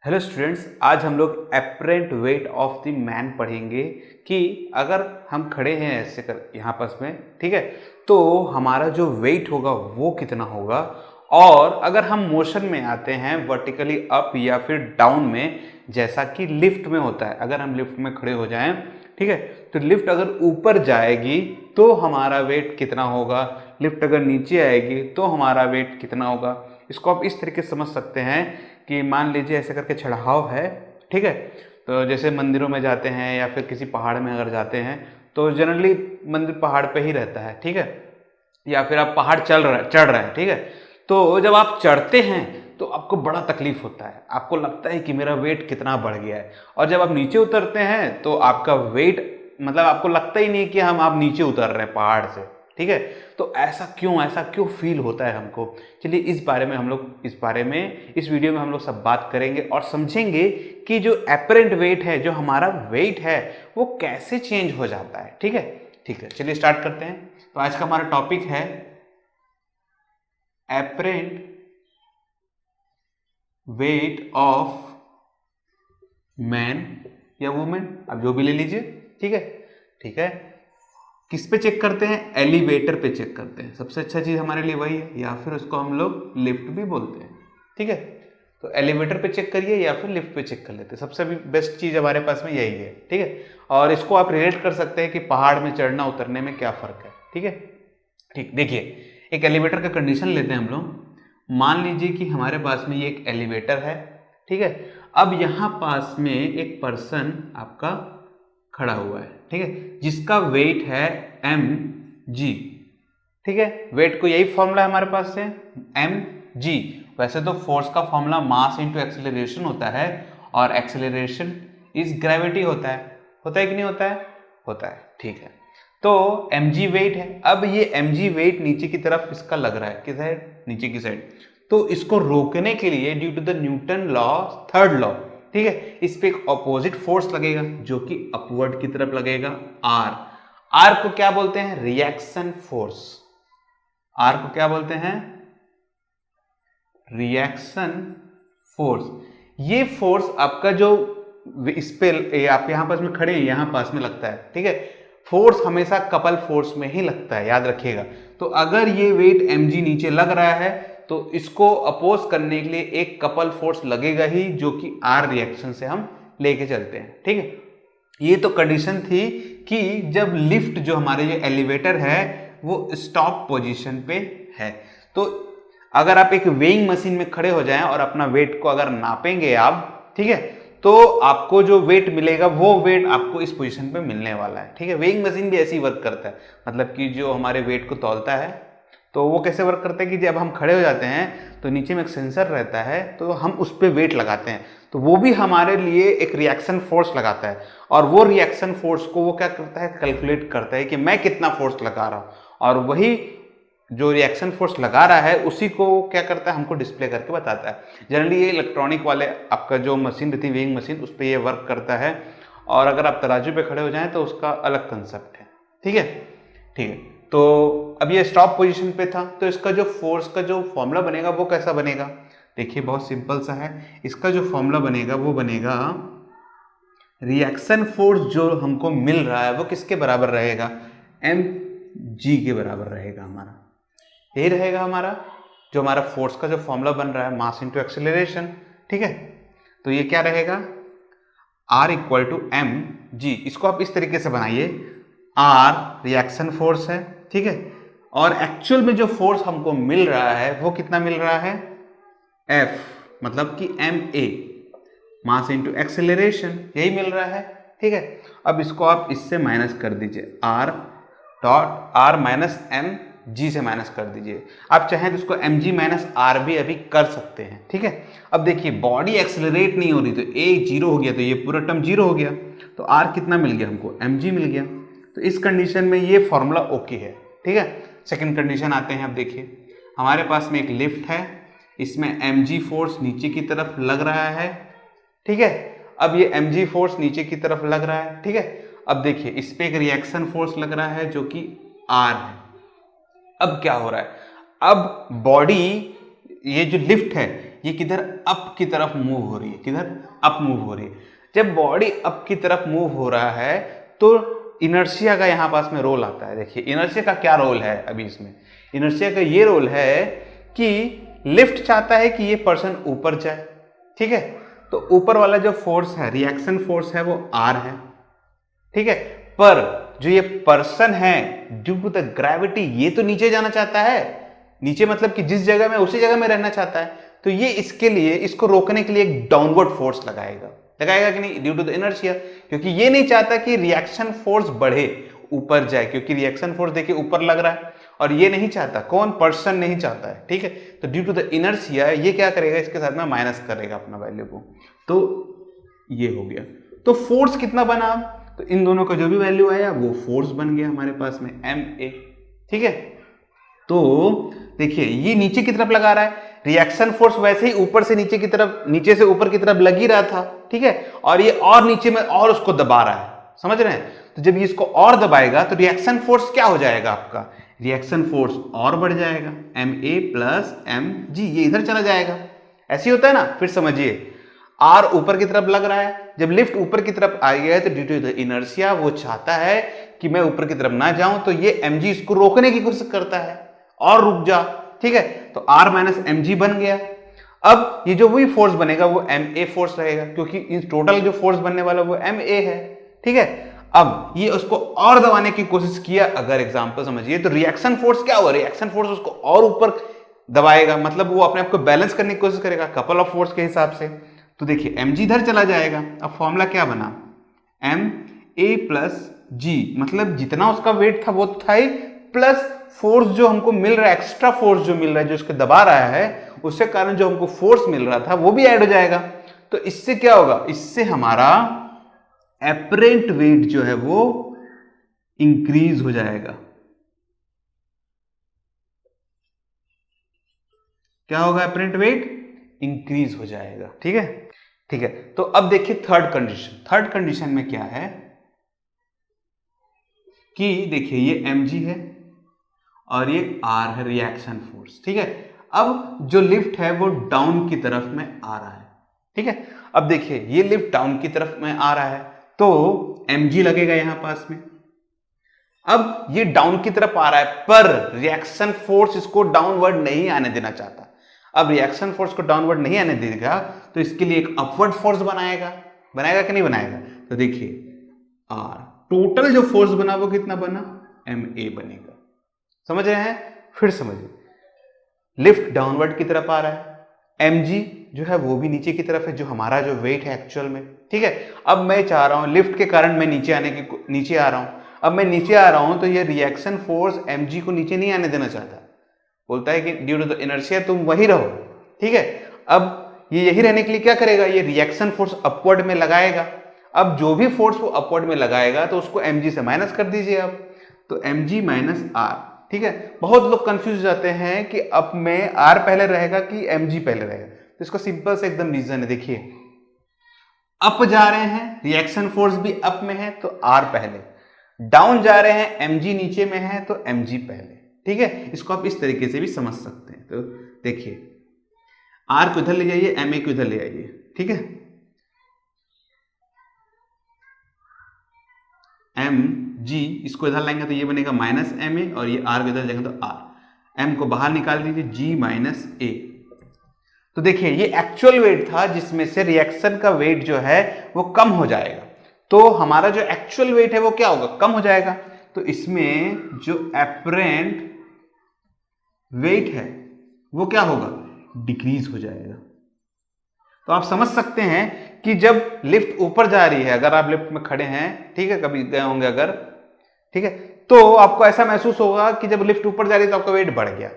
Hello students, आज हम लोग apparent weight of the man पढ़ेंगे कि अगर हम खड़े हैं ऐसे कर यहाँ पास में, ठीक है, तो हमारा जो वेट होगा वो कितना होगा। और अगर हम मोशन में आते हैं वर्टिकली अप या फिर डाउन में, जैसा कि लिफ्ट में होता है, अगर हम लिफ्ट में खड़े हो जाएं, ठीक है, तो लिफ्ट अगर ऊपर जाएगी तो हमारा वेट कितना होगा, लिफ्ट अगर नीचे आएगी तो हमारा वेट कितना होगा। इसको आप इस तरीके से समझ सकते हैं कि मान लीजिए ऐसे करके चढ़ाव है, ठीक है, तो जैसे मंदिरों में जाते हैं या फिर किसी पहाड़ में अगर जाते हैं तो जनरली मंदिर पहाड़ पे ही रहता है, ठीक है, या फिर आप पहाड़ चढ़ रहे हैं, ठीक है, तो जब आप चढ़ते हैं तो आपको बड़ा तकलीफ होता है, आपको लगता है कि मेरा वेट कितना बढ़ गया है। और जब आप नीचे उतरते हैं तो आपका वेट मतलब आपको लगता ही नहीं कि आप नीचे उतर रहे हैं पहाड़ से, ठीक है। तो ऐसा क्यों फील होता है हमको। चलिए इस बारे में इस वीडियो में हम लोग सब बात करेंगे और समझेंगे कि जो एपरेंट वेट है, जो हमारा वेट है, वो कैसे चेंज हो जाता है। ठीक है, ठीक है, चलिए स्टार्ट करते हैं। तो आज का हमारा टॉपिक है एपरेंट वेट ऑफ मैन या वुमेन, आप जो भी ले लीजिए, ठीक है, ठीक है। किस पे चेक करते हैं? एलिवेटर पे चेक करते हैं, सबसे अच्छा चीज हमारे लिए वही है, या फिर उसको हम लोग लिफ्ट भी बोलते हैं, ठीक है। तो एलिवेटर पे चेक करिए या फिर लिफ्ट पे चेक कर लेते हैं, सबसे भी बेस्ट चीज हमारे पास में यही है, ठीक है। और इसको आप रिलेट कर सकते हैं कि पहाड़ में चढ़ना उतरने में क्या फर्क है, ठीक है। ठीक, देखिए एक एलिवेटर का कंडीशन लेते हैं हम लोग। मान लीजिए कि हमारे पास में ये एक एलिवेटर है, ठीक है। अब यहाँ पास में एक पर्सन आपका खड़ा हुआ है, ठीक है, जिसका वेट है mg, ठीक है। वेट को यही फॉर्मूला है हमारे पास से, mg। वैसे तो फोर्स का फॉर्मूला मास इंटू एक्सेलरेशन होता है, और एक्सेलरेशन इज ग्रेविटी होता है कि नहीं होता है? होता है, ठीक है। तो mg वेट है। अब ये mg वेट नीचे की तरफ इसका लग रहा है, किस साइड? नीचे की साइड। तो इसको रोकने के लिए due to the Newton law, third law, ठीक है, इस पे एक अपोजिट फोर्स लगेगा जो कि अपवर्ड की तरफ लगेगा, आर। आर को क्या बोलते हैं? Reaction force. आर को क्या बोलते हैं? Reaction force. ये फोर्स आपका जो इस पे आप यहां पास में खड़े हैं, यहां पास में लगता है, ठीक है। फोर्स हमेशा कपल फोर्स में ही लगता है, याद रखिएगा। तो अगर ये वेट mg नीचे लग रहा है तो इसको अपोज करने के लिए एक कपल फोर्स लगेगा ही, जो कि आर रिएक्शन से हम लेके चलते हैं, ठीक है। ये तो कंडीशन थी कि जब लिफ्ट, जो हमारे ये एलिवेटर है, वो स्टॉप पोजीशन पे है। तो अगर आप एक वेइंग मशीन में खड़े हो जाएं और अपना वेट को अगर नापेंगे आप, ठीक है, तो आपको जो वेट मिलेगा वो वेट आपको इस पोजीशन पे मिलने वाला है, ठीक है। वेइंग मशीन भी ऐसी वर्क करता है, मतलब कि जो हमारे वेट को तौलता है, तो वो कैसे वर्क करता है कि जब हम खड़े हो जाते हैं तो नीचे में एक सेंसर रहता है, तो हम उस पर वेट लगाते हैं, तो वो भी हमारे लिए एक रिएक्शन फोर्स लगाता है। और वो रिएक्शन फोर्स को वो क्या करता है? कैलकुलेट करता है कि मैं कितना फोर्स लगा रहा हूँ, और वही जो रिएक्शन फोर्स लगा रहा है उसी को क्या करता है? हमको डिस्प्ले करके बताता है। जनरली ये इलेक्ट्रॉनिक वाले आपका जो मशीन रहती है, वेइंग मशीन, उस पर ये वर्क करता है। और अगर आप तराजू पे खड़े हो जाएं तो उसका अलग कंसेप्ट है, ठीक है, ठीक है। तो अब ये स्टॉप पोजीशन पे था, तो इसका जो फोर्स का जो फॉर्मूला बनेगा वो कैसा बनेगा? देखिए बहुत सिंपल सा है। इसका जो फॉर्मूला बनेगा वो बनेगा, रिएक्शन फोर्स जो हमको मिल रहा है वो किसके बराबर रहेगा? mg के बराबर रहेगा हमारा, यही रहेगा हमारा जो हमारा फोर्स का जो फॉर्मूला बन रहा है, मास इंटू एक्सेलरेशन, ठीक है। तो ये क्या रहेगा? R equal to mg। इसको आप इस तरीके से बनाइए, R रिएक्शन फोर्स है, ठीक है, और एक्चुअल में जो फोर्स हमको मिल रहा है वो कितना मिल रहा है? F, मतलब कि ma, मास इंटू एक्सेलरेशन, यही मिल रहा है, ठीक है। अब इसको आप इससे माइनस कर दीजिए, R माइनस एम जी से माइनस कर दीजिए। आप चाहें तो इसको mg माइनस आर भी अभी कर सकते हैं, ठीक है। अब देखिए बॉडी एक्सेलरेट नहीं हो रही, तो a जीरो हो गया, तो ये पूरा टर्म जीरो हो गया, तो r कितना मिल गया हमको? mg मिल गया। तो इस कंडीशन में ये फॉर्मूला ओके है, ठीक है। सेकेंड कंडीशन आते हैं। अब देखिए हमारे पास में एक लिफ्ट है, इसमें mg फोर्स नीचे की तरफ लग रहा है, ठीक है। अब ये mg फोर्स नीचे की तरफ लग रहा है, ठीक है। अब देखिए इस पे एक रिएक्शन फोर्स लग रहा है जो कि R है। अब क्या हो रहा है? अब बॉडी, ये जो लिफ्ट है, ये किधर अप की तरफ मूव हो रही है, किधर अप मूव हो रही है। जब बॉडी अप की तरफ मूव हो रहा है तो इनर्शिया का यहाँ पास में रोल आता है। देखिए इनर्शिया का क्या रोल है, अभी इसमें इनर्शिया का ये रोल है कि लिफ्ट चाहता है कि ये पर्सन ऊपर जाए, ठीक है, तो ऊपर वाला जो फोर्स है, रिएक्शन फोर्स है, वो आर है, ठीक है, पर जो ये पर्सन है ड्यू टू द ग्रेविटी ये तो नीचे जाना चाहता है, नीचे मतलब कि जिस जगह में उसी जगह में रहना चाहता है, तो ये इसके लिए, इसको रोकने के लिए एक डाउनवर्ड फोर्स लगाएगा कि नहीं, ड्यू टू द इनर्शिया, क्योंकि ये नहीं चाहता कि रिएक्शन फोर्स बढ़े, ऊपर जाए, क्योंकि रिएक्शन फोर्स देखिए ऊपर लग रहा है और ये नहीं चाहता, कौन, पर्सन नहीं चाहता है, ठीक है, तो ड्यू टू द इनर्शिया ये क्या करेगा, इसके साथ में माइनस करेगा अपना वैल्यू को, तो ये हो गया। तो फोर्स कितना बना, तो इन दोनों का जो भी वैल्यू आया वो फोर्स बन गया हमारे पास में ma, ठीक है। तो देखिए ये नीचे की तरफ लगा रहा है, रिएक्शन फोर्स वैसे ही ऊपर से नीचे की तरफ, नीचे से ऊपर की तरफ लग ही रहा था, ठीक है, और ये और नीचे में और उसको दबा रहा है, समझ रहे हैं। तो जब ये इसको और दबाएगा तो रिएक्शन फोर्स क्या हो जाएगा आपका, रिएक्शन फोर्स और बढ़ जाएगा, ma प्लस mg, ये इधर चला जाएगा, ऐसे होता है ना। फिर समझिए आर ऊपर की तरफ लग रहा है, जब लिफ्ट ऊपर की तरफ आ गया है तो ड्यू टू द इनर्शिया वो चाहता है कि मैं ऊपर की तरफ ना जाऊं, तो ये mg इसको रोकने की कोशिश करता है और रुक जा, ठीक है, तो r माइनस mg बन गया। अब ये जो भी फोर्स बनेगा वो ma फोर्स रहेगा, क्योंकि इन टोटल जो फोर्स बनने वाला वो ma है, ठीक है। अब ये उसको और दबाने की कोशिश किया, अगर एग्जांपल समझिए, तो रिएक्शन फोर्स क्या हुआ, रिएक्शन फोर्स उसको और ऊपर दबाएगा, मतलब वो अपने आप को बैलेंस करने की कोशिश करेगा कपल ऑफ फोर्स के हिसाब से। तो देखिए mg इधर चला जाएगा, अब फॉर्मूला क्या बना, ma प्लस g, मतलब जितना उसका वेट था वो था ही, प्लस फोर्स जो हमको मिल रहा है, एक्स्ट्रा फोर्स जो मिल रहा है, जो उसको दबा रहा है, उसके कारण जो हमको फोर्स मिल रहा था वो भी ऐड हो जाएगा। तो इससे क्या होगा, इससे हमारा एपरेंट वेट जो है वो इंक्रीज हो जाएगा। क्या होगा, एपरेंट वेट इंक्रीज हो जाएगा, ठीक है, ठीक है। तो अब देखिए थर्ड कंडीशन, थर्ड कंडीशन में क्या है कि देखिए ये mg है और ये r है, रिएक्शन फोर्स, ठीक है। अब जो लिफ्ट है वो डाउन की तरफ में आ रहा है, ठीक है। अब देखिए ये लिफ्ट डाउन की तरफ में आ रहा है तो mg लगेगा यहां पास में। अब ये डाउन की तरफ आ रहा है पर रिएक्शन फोर्स इसको डाउनवर्ड नहीं आने देना चाहता। अब रिएक्शन फोर्स को डाउनवर्ड नहीं आने देगा तो इसके लिए एक अपवर्ड फोर्स बनाएगा, बनाएगा कि नहीं बनाएगा। तो देखिए r टोटल जो फोर्स बना वो कितना बना, ma बनेगा, समझ रहे हैं। फिर समझिए लिफ्ट डाउनवर्ड की तरफ आ रहा है, mg जो है वो भी नीचे की तरफ है, जो हमारा जो वेट है एक्चुअल में, ठीक है। अब मैं चाह रहा हूं लिफ्ट के कारण मैं नीचे आ रहा हूं, अब मैं नीचे आ रहा हूं तो ये रिएक्शन फोर्स mg को नीचे नहीं आने देना चाहता, बोलता है कि ड्यू टू द इनर्शिया तुम वही रहो, ठीक है। अब ये यही रहने के लिए क्या करेगा, ये रिएक्शन फोर्स अपवर्ड में लगाएगा। अब जो भी फोर्स वो अपवर्ड में लगाएगा तो उसको mg से माइनस कर दीजिए आप, तो mg माइनस r, ठीक है। बहुत लोग कंफ्यूज हो जाते हैं कि अब में r पहले रहेगा कि mg पहले रहेगा, तो इसका सिंपल से एकदम रीजन है। देखिए अप जा रहे हैं, रिएक्शन फोर्स भी अप में है तो r पहले, डाउन जा रहे हैं mg नीचे में है तो mg पहले, ठीक है। इसको आप इस तरीके से भी समझ सकते हैं। तो देखिए r को इधर ले जाइए, ma को इधर ले आइए, ठीक है। mg इसको इधर लाएंगे तो ये बनेगा माइनस ma और ये r को इधर जाएंगे तो r, m को बाहर निकाल दीजिए, g माइनस a। तो देखिए ये एक्चुअल वेट था जिसमें से रिएक्शन का वेट जो है वो कम हो जाएगा, तो हमारा जो एक्चुअल वेट है वो क्या होगा, कम हो जाएगा। तो इसमें जो एपरेंट वेट है वो क्या होगा, डिक्रीज हो जाएगा। तो आप समझ सकते हैं कि जब लिफ्ट ऊपर जा रही है, अगर आप लिफ्ट में खड़े हैं, ठीक है, कभी गए होंगे अगर, ठीक है, तो आपको ऐसा महसूस होगा कि जब लिफ्ट ऊपर जा रही है तो आपका वेट बढ़ गया,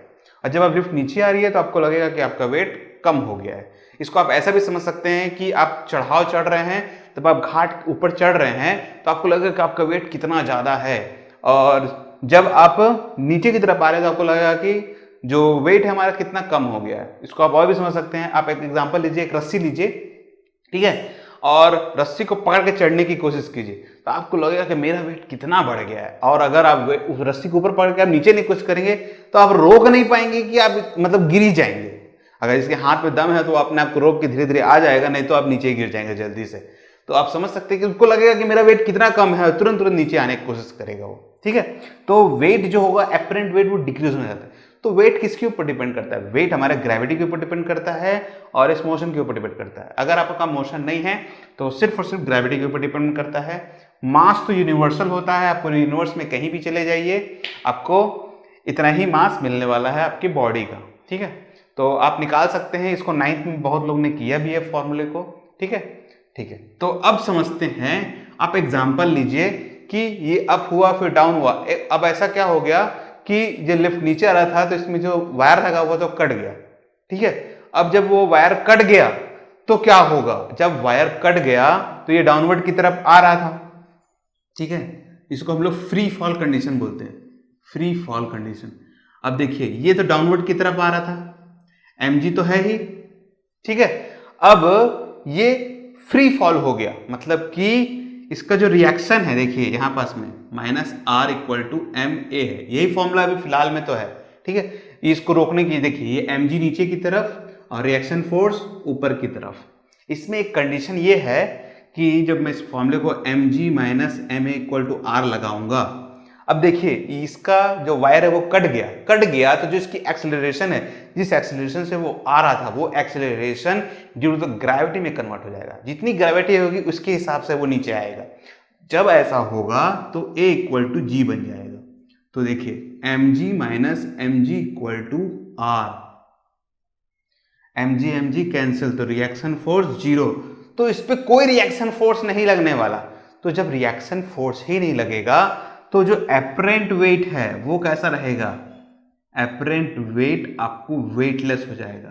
और जब आप लिफ्ट नीचे आ रही है तो आपको लगेगा कि आपका वेट कम हो गया है। इसको आप ऐसा भी समझ सकते हैं कि आप चढ़ाव चढ़ रहे हैं, तब आप घाट ऊपर चढ़ रहे हैं तो आपको लगेगा कि आपका वेट कितना ज्यादा है, और जब आप नीचे की तरफ आ रहे हैं तो आपको लगेगा कि जो वेट है हमारा कितना कम हो गया है। इसको आप और भी समझ सकते हैं। आप एक एग्जांपल लीजिए, एक रस्सी लीजिए, ठीक है, और रस्सी को पकड़ के चढ़ने की कोशिश कीजिए तो आपको लगेगा कि मेरा वेट कितना बढ़ गया है, और अगर आप उस रस्सी के ऊपर पकड़ के आप नीचे नहीं कोशिश करेंगे तो आप रोक नहीं पाएंगे कि आप मतलब गिर ही जाएंगे। अगर इसके हाथ में दम है तो वो अपने आप को रोक के धीरे धीरे आ जाएगा, नहीं तो आप नीचे ही गिर जाएंगे जल्दी से। तो आप समझ सकते हैं कि उसको लगेगा कि मेरा वेट कितना कम है, तुरंत तुरंत नीचे आने की कोशिश करेगा वो, ठीक है। तो वेट जो होगा, एपरेंट वेट, वो डिक्रीज होने जाता है। तो वेट किसके ऊपर डिपेंड करता है? वेट हमारे ग्रेविटी के ऊपर डिपेंड करता है और इस मोशन के ऊपर डिपेंड करता है। अगर आपका मोशन नहीं है तो सिर्फ और सिर्फ ग्रेविटी के ऊपर डिपेंड करता है। मास तो यूनिवर्सल होता है, आपको यूनिवर्स में कहीं भी चले जाइए आपको इतना ही मास मिलने वाला है आपकी बॉडी का, ठीक है। तो आप निकाल सकते हैं इसको, 9th में बहुत लोग ने किया भी है फॉर्मूले को, ठीक है, ठीक है। तो अब समझते हैं, आप एग्जाम्पल लीजिए कि ये अप हुआ फिर डाउन हुआ। अब ऐसा क्या हो गया कि जो लिफ्ट नीचे आ रहा था तो इसमें जो वायर लगा हुआ तो कट गया, ठीक है। अब जब वो वायर कट गया तो क्या होगा? जब वायर कट गया तो ये डाउनवर्ड की तरफ आ रहा था, ठीक है। इसको हम लोग फ्री फॉल कंडीशन बोलते हैं, फ्री फॉल कंडीशन। अब देखिए ये तो डाउनवर्ड की तरफ आ रहा था, mg तो है ही, ठीक है। अब ये फ्री फॉल हो गया, मतलब कि इसका जो रिएक्शन है देखिए यहां पास में -r = ma है, यही फॉर्मूला अभी फिलहाल में तो है, ठीक है। इसको रोकने की देखिए ये mg नीचे की तरफ और रिएक्शन फोर्स ऊपर की तरफ। इसमें एक कंडीशन ये है कि जब मैं इस फॉर्मूले को mg - ma = r लगाऊंगा, अब देखिए इसका जो वायर है वो कट गया तो जो इसकी एक्सेलरेशन है, जिस एक्सेलरेशन से वो आ रहा था, वो acceleration due to the gravity में कन्वर्ट हो जाएगा। जितनी ग्रेविटी होगी उसके हिसाब से वो नीचे आएगा। जब ऐसा होगा तो A = g बन जाएगा। तो देखिए mg - mg = r, mg cancel, तो रिएक्शन फोर्स 0, तो इस पे कोई रिएक्शन फोर्स नहीं लगने वाला। तो जब रिएक्शन फोर्स ही नहीं लगेगा तो जो एपरेंट वेट है वो कैसा रहेगा? एपरेंट वेट आपको वेटलेस हो जाएगा।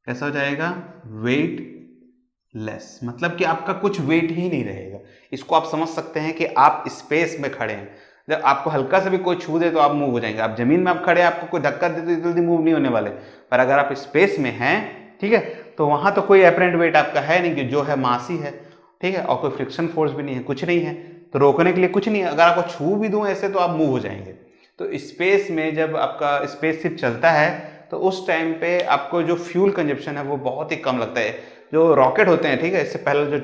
कैसा हो जाएगा? वेटलेस, मतलब कि आपका कुछ वेट ही नहीं रहेगा। इसको आप समझ सकते हैं कि आप स्पेस में खड़े हैं, जब आपको हल्का से भी कोई छू दे तो आप मूव हो जाएंगे। आप जमीन में आप खड़े हैं, आपको कोई धक्का दे तो जल्दी मूव नहीं होने वाले, पर अगर आप स्पेस में हैं, ठीक है, तो वहां तो कोई एपरेंट वेट आपका है नहीं, कि जो है मास ही है, ठीक है, और कोई फ्रिक्शन फोर्स भी नहीं है, कुछ नहीं है, तो रोकने के लिए कुछ नहीं है। अगर आपको छू भी दूं ऐसे तो आप मूव हो जाएंगे। तो स्पेस में जब आपका स्पेसशिप चलता है तो उस टाइम पे आपको जो फ्यूल कंजप्शन है वो बहुत ही कम लगता है। जो रॉकेट होते हैं, ठीक है, इससे पहले जो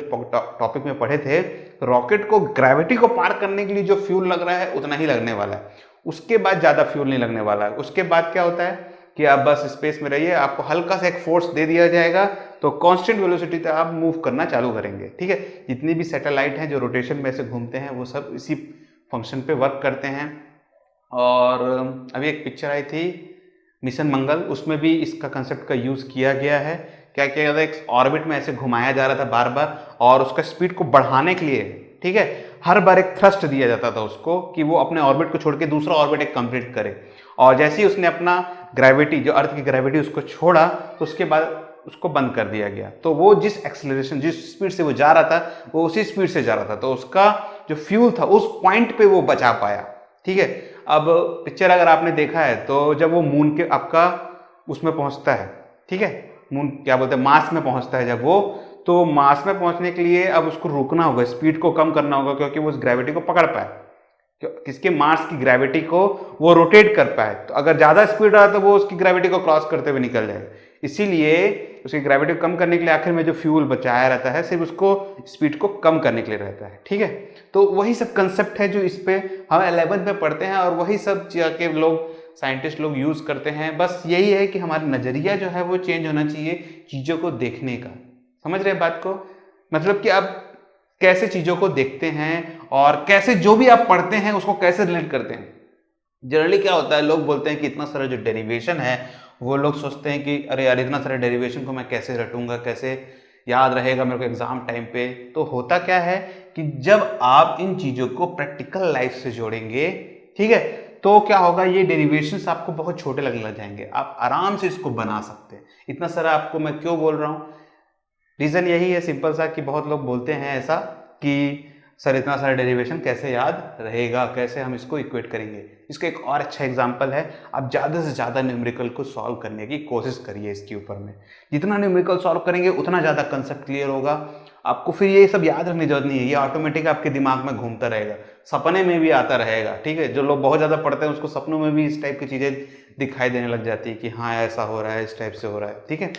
टॉपिक में पढ़े थे, रॉकेट को ग्रेविटी को पार करने के लिए जो फ्यूल लग रहा है उतना ही लगने वाला है, उसके बाद ज़्यादा फ्यूल नहीं लगने वाला है। उसके बाद क्या होता है कि आप बस स्पेस में रहिए, आपको हल्का सा एक फोर्स दे दिया जाएगा तो कांस्टेंट वेलोसिटी तक आप मूव करना चालू करेंगे, ठीक है। जितनी भी सैटेलाइट हैं जो रोटेशन में से घूमते हैं वो सब इसी फंक्शन पे वर्क करते हैं। और अभी एक पिक्चर आई थी मिशन मंगल, उसमें भी इसका कंसेप्ट का यूज़ किया गया है। क्या किया गया था, एक ऑर्बिट में ऐसे घुमाया जा रहा था बार बार, और उसका स्पीड को बढ़ाने के लिए, ठीक है, हर बार एक थ्रस्ट दिया जाता था उसको कि वो अपने ऑर्बिट को छोड़ के दूसरा ऑर्बिट एक कंप्लीट करे। और जैसे ही उसने अपना ग्रेविटी, जो अर्थ की ग्रेविटी, उसको छोड़ा तो उसके बाद उसको बंद कर दिया गया। तो वो जिस एक्सेलरेशन, जिस स्पीड से वो जा रहा था वो उसी स्पीड से जा रहा था, तो उसका जो फ्यूल था उस पॉइंट पे वो बचा पाया, ठीक है। अब पिक्चर अगर आपने देखा है तो जब वो मून के आपका उसमें पहुंचता है, ठीक है, मून क्या बोलते हैं, मार्स में पहुंचता है जब वो, तो मार्स में पहुंचने के लिए अब उसको रुकना होगा, स्पीड को कम करना होगा, क्योंकि वो उस ग्रेविटी को पकड़ पाए, किसके, मार्स की ग्रेविटी को वो रोटेट कर पाए। तो अगर ज्यादा स्पीड रहा तो वो उसकी ग्रेविटी को क्रॉस करते हुए निकल जाएगा। इसीलिए उसकी ग्रेविटी को कम करने के लिए आखिर में जो फ्यूल बचाया रहता है सिर्फ उसको स्पीड को कम करने के लिए रहता है, ठीक है। तो वही सब कंसेप्ट है जो इस पे हम 11th में पढ़ते हैं, और वही सब के लोग, साइंटिस्ट लोग यूज करते हैं। बस यही है कि हमारा नजरिया जो है वो चेंज होना चाहिए चीजों को देखने का। समझ रहे हैं बात को? मतलब कि आप कैसे चीजों को देखते हैं और कैसे जो भी आप पढ़ते हैं उसको कैसे रिलेट करते हैं। जनरली क्या होता है, लोग बोलते हैं कि इतना सारा जो डेरिवेशन है, वो लोग सोचते हैं कि अरे यार इतना सारा डेरिवेशन को मैं कैसे रटूंगा, कैसे याद रहेगा मेरे को एग्जाम टाइम पे। तो होता क्या है कि जब आप इन चीजों को प्रैक्टिकल लाइफ से जोड़ेंगे, ठीक है, तो क्या होगा, ये डेरिवेशंस आपको बहुत छोटे लगने लग जाएंगे, आप आराम से इसको बना सकते हैं। इतना सारा आपको मैं क्यों बोल रहा हूँ, रीजन यही है सिंपल सा कि बहुत लोग बोलते हैं ऐसा कि सर इतना सारा डेरिवेशन कैसे याद रहेगा, कैसे हम इसको इक्वेट करेंगे। इसका एक और अच्छा एग्जांपल है, आप ज़्यादा से ज़्यादा न्यूमेरिकल को सॉल्व करने की कोशिश करिए इसके ऊपर में। जितना न्यूमेरिकल सॉल्व करेंगे उतना ज़्यादा कंसेप्ट क्लियर होगा, आपको फिर ये सब याद रखने की जरूरत नहीं है, ये ऑटोमेटिक आपके दिमाग में घूमता रहेगा, सपने में भी आता रहेगा। ठीक है, जो लोग बहुत ज़्यादा पढ़ते हैं उसको सपनों में भी इस टाइप की चीज़ें दिखाई देने लग जाती है कि हाँ ऐसा हो रहा है, इस टाइप से हो रहा है। ठीक है,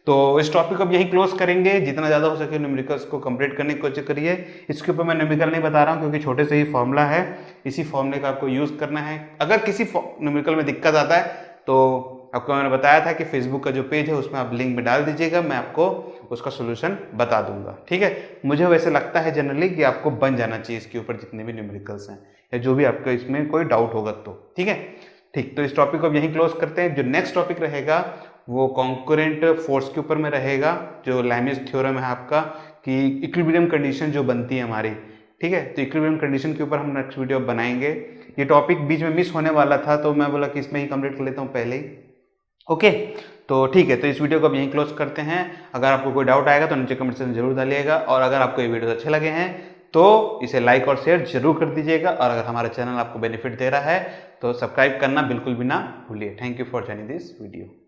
तो इस टॉपिक को अब यही क्लोज करेंगे। जितना ज़्यादा हो सके न्यूमेरिकल्स को कंप्लीट करने की कोशिश करिए। इसके ऊपर मैं न्यूमेरिकल नहीं बता रहा हूँ क्योंकि छोटे से ही फॉर्मूला है, इसी फॉर्मूले का आपको यूज़ करना है। अगर किसी न्यूमेरिकल में दिक्कत आता है तो आपको मैंने बताया था कि फेसबुक का जो पेज है उसमें आप लिंक में डाल दीजिएगा, मैं आपको उसका सोल्यूशन बता दूंगा। ठीक है, मुझे वैसे लगता है जनरली कि आपको बन जाना चाहिए इसके ऊपर जितने भी न्यूमेरिकल्स हैं या जो भी आपका इसमें कोई डाउट होगा तो। ठीक है, ठीक, तो इस टॉपिक को अब यहीं क्लोज करते हैं। जो नेक्स्ट टॉपिक रहेगा वो कॉन्करेंट फोर्स के ऊपर में रहेगा, जो लैमिस थ्योरम है आपका कि इक्विलिब्रियम कंडीशन जो बनती है हमारी। ठीक है, तो इक्विलिब्रियम कंडीशन के ऊपर हम नेक्स्ट वीडियो बनाएंगे। ये टॉपिक बीच में मिस होने वाला था तो मैं बोला कि इसमें ही कंप्लीट कर लेता हूँ पहले ही। ओके, तो ठीक है, तो इस वीडियो को अब यहीं क्लोज करते हैं। अगर आपको कोई डाउट आएगा तो नीचे कमेंट सेक्शन में जरूर डालिएगा, और अगर आपको ये वीडियो अच्छे लगे हैं तो इसे लाइक और शेयर जरूर कर दीजिएगा, और अगर हमारा चैनल आपको बेनिफिट दे रहा है तो सब्सक्राइब करना बिल्कुल भी ना भूलिए। Thank you for joining this video.